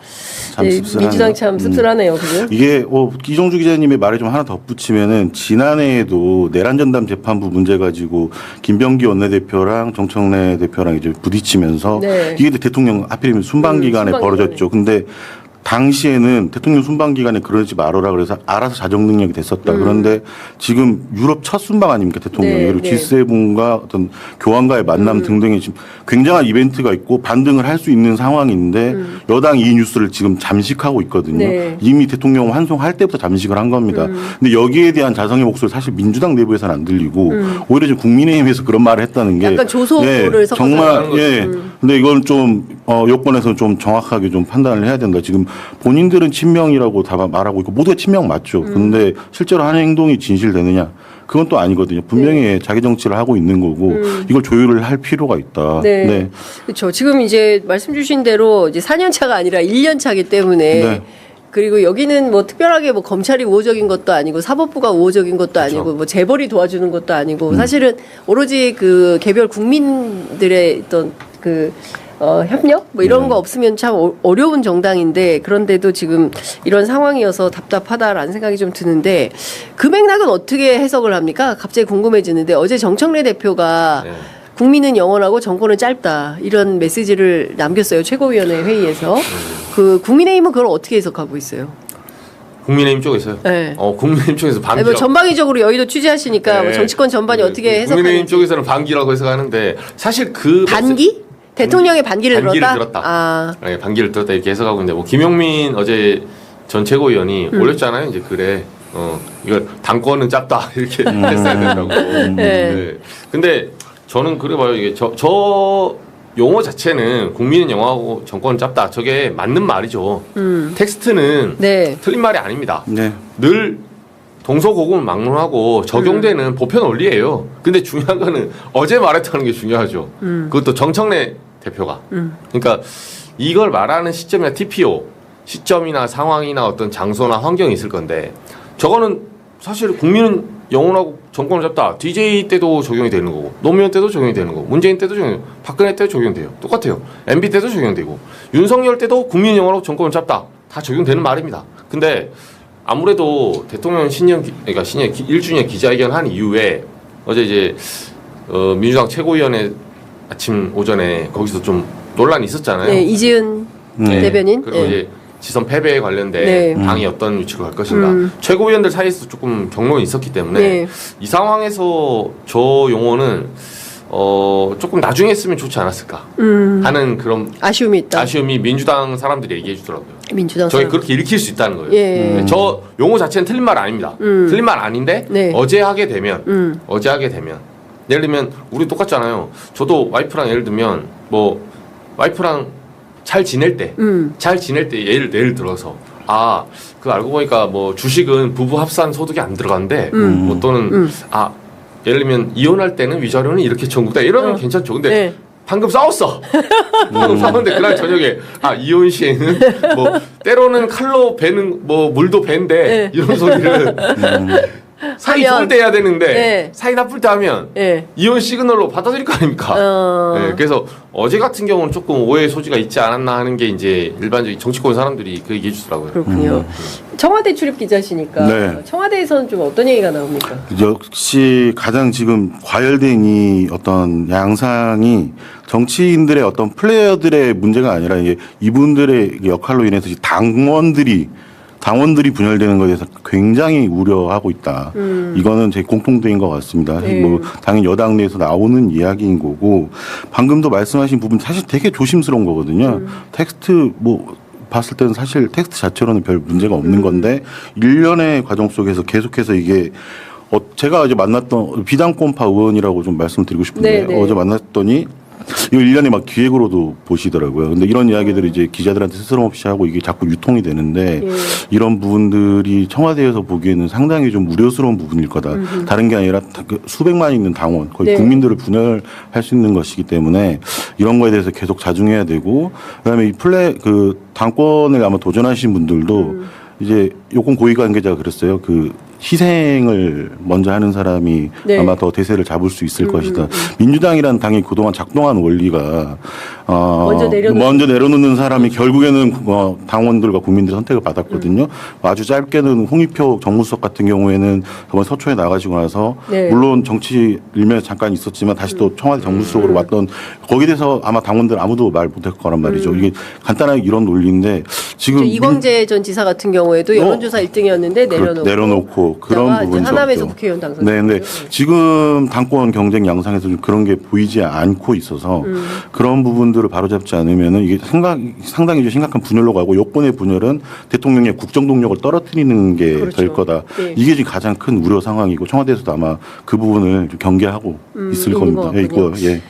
Speaker 12: 참
Speaker 11: 네,
Speaker 12: 씁쓸하네요.
Speaker 11: 민주당 참 씁쓸하네요. 그죠?
Speaker 12: 이게 이종주 기자님의 말에 좀 하나 덧붙이면은 지난해에도 내란전담 재판부 문제 가지고 김병기 원내대표랑 정청래 대표랑 이제 부딪히면서
Speaker 11: 네.
Speaker 12: 이게 대통령 하필이면 순방 기간에 벌어졌죠. 근데 당시에는 대통령 순방 기간에 그러지 말아라 그래서 알아서 자정 능력이 됐었다. 그런데 지금 유럽 첫 순방 아닙니까 대통령이.
Speaker 11: 네,
Speaker 12: 그리고
Speaker 11: 네.
Speaker 12: G7과 어떤 교황과의 만남 등등의 지금 굉장한 이벤트가 있고 반등을 할 수 있는 상황인데 여당이 이 뉴스를 지금 잠식하고 있거든요.
Speaker 11: 네.
Speaker 12: 이미 대통령 환송할 때부터 잠식을 한 겁니다. 근데 여기에 대한 자성의 목소리 사실 민주당 내부에서는 안 들리고 오히려 지금 국민의힘에서 그런 말을 했다는 게
Speaker 11: 약간 조소를 섞어서
Speaker 12: 정말
Speaker 11: 하는 거죠.
Speaker 12: 근데 이건 좀 여권에서 좀 정확하게 좀 판단을 해야 된다. 지금 본인들은 친명이라고 다 말하고 있고 모두가 친명 맞죠. 근데 실제로 하는 행동이 진실되느냐? 그건 또 아니거든요. 분명히 자기 정치를 하고 있는 거고 이걸 조율을 할 필요가 있다.
Speaker 11: 네. 그렇죠. 지금 이제 말씀 주신 대로 이제 4년 차가 아니라 1년 차기 때문에
Speaker 12: 네.
Speaker 11: 그리고 여기는 뭐 특별하게 뭐 검찰이 우호적인 것도 아니고 사법부가 우호적인 것도 아니고 뭐 재벌이 도와주는 것도 아니고 사실은 오로지 그 개별 국민들의 어떤 그 협력 뭐 이런 거 없으면 참 어려운 정당인데 그런데도 지금 이런 상황이어서 답답하다라는 생각이 좀 드는데 그 맥락은 어떻게 해석을 합니까? 갑자기 궁금해지는데 어제 정청래 대표가 국민은 영원하고 정권은 짧다 이런 메시지를 남겼어요. 최고위원회 회의에서. 그 국민의힘은 그걸 어떻게 해석하고 있어요?
Speaker 13: 국민의힘 쪽에서요?
Speaker 11: 네.
Speaker 13: 국민의힘 쪽에서
Speaker 11: 아니, 뭐 전방위적으로 여의도 취재하시니까 뭐 정치권 전반이 어떻게 해석하는지.
Speaker 13: 국민의힘 쪽에서는 반기라고 해석하는데 사실 그
Speaker 11: 반기? 대통령의 반기를 들었다?
Speaker 13: 들었다. 네, 반기를 들었다 이렇게 해석하고 있는데 뭐 김용민 어제 전 최고위원이 올렸잖아요. 이제 글에 이걸 당권은 짧다 이렇게 했어야 된다고. 네. 근데 저는 그래 봐요. 이게 저 용어 자체는 국민은 영원하고 정권은 짧다. 저게 맞는 말이죠. 텍스트는 틀린 말이 아닙니다. 늘 동서고금을 막론하고 적용되는 보편 원리예요. 근데 중요한 거는 어제 말했다는 게 중요하죠. 그것도 정청래 대표가. 그러니까 이걸 말하는 시점이나 TPO, 시점이나 상황이나 어떤 장소나 환경이 있을 건데 저거는 사실 국민은 영원하고 정권을 잡다. DJ 때도 적용이 되는 거고 노무현 때도 적용이 되는 거고 문재인 때도 적용이 되고 박근혜 때도 적용돼요. 똑같아요. MB 때도 적용되고 윤석열 때도 국민 영원하고 정권을 잡다. 다 적용되는 말입니다. 근데 아무래도 대통령 그러니까 신년 1주년 기자회견 한 이후에 어제 이제 민주당 최고위원회 아침 오전에 거기서 좀 논란이 있었잖아요.
Speaker 11: 네, 이지은 대변인.
Speaker 13: 그리고 이제 지선 패배에 관련된
Speaker 11: 네.
Speaker 13: 당이 어떤 위치로 갈 것인가. 최고위원들 사이에서 조금 경론이 있었기 때문에
Speaker 11: 네.
Speaker 13: 이 상황에서 저 용어는 조금 나중에 했으면 좋지 않았을까 하는 그런
Speaker 11: 아쉬움이 있다.
Speaker 13: 아쉬움이 민주당 사람들이 얘기해 주더라고요.
Speaker 11: 민주당
Speaker 13: 저희
Speaker 11: 사람.
Speaker 13: 그렇게 읽힐 수 있다는 거예요.
Speaker 11: 예.
Speaker 13: 저 용어 자체는 틀린 말 아닙니다. 틀린 말 아닌데
Speaker 11: 네.
Speaker 13: 어제 하게 되면 예를 들면 우리 똑같잖아요. 저도 와이프랑 예를 들면 뭐 와이프랑 잘 지낼 때 예를 들어서 그 알고 보니까 뭐 주식은 부부 합산 소득이 안 들어간대. 뭐 또는 예를 들면 이혼할 때는 위자료는 이렇게 청구다. 이러면 괜찮죠. 근데
Speaker 11: 네.
Speaker 13: 방금 싸웠어. 방금 싸웠는데 그날 저녁에 이혼 시에는 뭐 때로는 칼로 베는 뭐 물도 벤데
Speaker 11: 네.
Speaker 13: 이런 소리를 사이 좋을 때 해야 되는데
Speaker 11: 네.
Speaker 13: 사이 나쁠 때 하면 이혼 시그널로 받아들일 거 아닙니까? 네, 그래서 어제 같은 경우는 조금 오해의 소지가 있지 않았나 하는 게 이제 일반적인 정치권 사람들이 그 얘기해 주더라고요.
Speaker 11: 그렇군요. 청와대 출입 기자시니까
Speaker 12: 네.
Speaker 11: 청와대에서는 좀 어떤 얘기가 나옵니까?
Speaker 12: 역시 가장 지금 과열된 이 어떤 양상이 정치인들의 어떤 플레이어들의 문제가 아니라 이분들의 역할로 인해서 당원들이 분열되는 것에 대해서 굉장히 우려하고 있다. 이거는 제 공통점인 것 같습니다.
Speaker 11: 네.
Speaker 12: 뭐 당연히 여당 내에서 나오는 이야기인 거고 방금도 말씀하신 부분 사실 되게 조심스러운 거거든요. 텍스트 봤을 때는 사실 텍스트 자체로는 별 문제가 없는 건데 일련의 과정 속에서 계속해서 이게 제가 어제 만났던 비당권파 의원이라고 좀 말씀드리고 싶은데
Speaker 11: 네.
Speaker 12: 어제 만났더니 이거 1년에 막 기획으로도 보시더라고요. 근데 이런 이야기들을 이제 기자들한테 스스럼없이 하고 이게 자꾸 유통이 되는데 이런 부분들이 청와대에서 보기에는 상당히 좀 우려스러운 부분일 거다. 다른 게 아니라 수백만 있는 당원, 거의 국민들을 분열할 수 있는 것이기 때문에 이런 거에 대해서 계속 자중해야 되고 그다음에 당권을 아마 도전하신 분들도 이제 요건 고위관계자가 그랬어요. 희생을 먼저 하는 사람이 아마 더 대세를 잡을 수 있을 것이다. 민주당이라는 당이 그동안 작동한 원리가 먼저 내려놓는 사람이 결국에는 당원들과 국민들의 선택을 받았거든요. 아주 짧게는 홍익표 정무수석 같은 경우에는 저번 서초에 나가시고 나서 물론 정치 일면에 잠깐 있었지만 다시 또 청와대 정무수석으로 왔던 거기에 대해서 아마 당원들 아무도 말 못할 거란 말이죠. 이게 간단하게 이런 논리인데 지금
Speaker 11: 이광재 전 지사 같은 경우에도 여론조사 1등이었는데 내려놓고
Speaker 12: 그런 부분이
Speaker 11: 하남에서
Speaker 12: 없죠.
Speaker 11: 국회의원 당선.
Speaker 12: 네, 근데 지금 당권 경쟁 양상에서 좀 그런 게 보이지 않고 있어서 그런 부분들을 바로잡지 않으면은 이게 상당히 좀 심각한 분열로 가고 여권의 분열은 대통령의 국정 동력을 떨어뜨리는 게 될 거다. 이게 지금 가장 큰 우려 상황이고 청와대에서도 아마 그 부분을 좀 경계하고 있을 겁니다. 있고요. 예.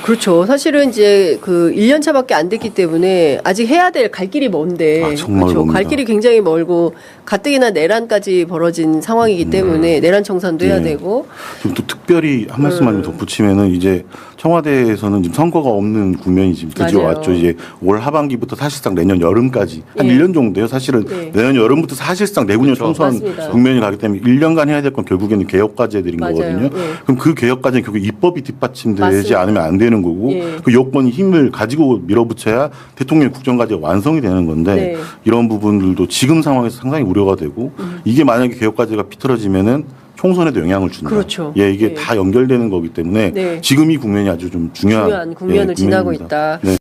Speaker 11: 그렇죠. 사실은 이제 1년 차밖에 안 됐기 때문에 아직 해야 될 갈 길이 먼데.
Speaker 12: 정말
Speaker 11: 그렇죠.
Speaker 12: 멉니다.
Speaker 11: 갈 길이 굉장히 멀고 가뜩이나 내란까지 벌어진 상황이기 때문에 내란 청산도 해야 되고.
Speaker 12: 좀 또 특별히 한 말씀만 좀 덧붙이면은 이제 청와대에서는 지금 선거가 없는 국면이 지금 들어왔죠. 이제 올 하반기부터 사실상 내년 여름까지 한 1년 정도요. 사실은 내년 여름부터 사실상 내후년 총선 국면이 가기 때문에 1년간 해야 될 건 결국에는 개혁 과제들인 거거든요. 그럼 그 개혁 과제는 결국 입법이 뒷받침되지 않으면 안 되는 거고 그 여권이 힘을 가지고 밀어붙여야 대통령의 국정과제가 완성이 되는 건데 이런 부분들도 지금 상황에서 상당히 우려가 되고 이게 만약에 개혁 과제가 비틀어지면은 총선에도 영향을 준다.
Speaker 11: 그렇죠.
Speaker 12: 이게 다 연결되는 거기 때문에 지금 이 국면이 아주 좀 중요한
Speaker 11: 국면을 지나고
Speaker 12: 국면입니다.
Speaker 11: 있다.
Speaker 12: 네.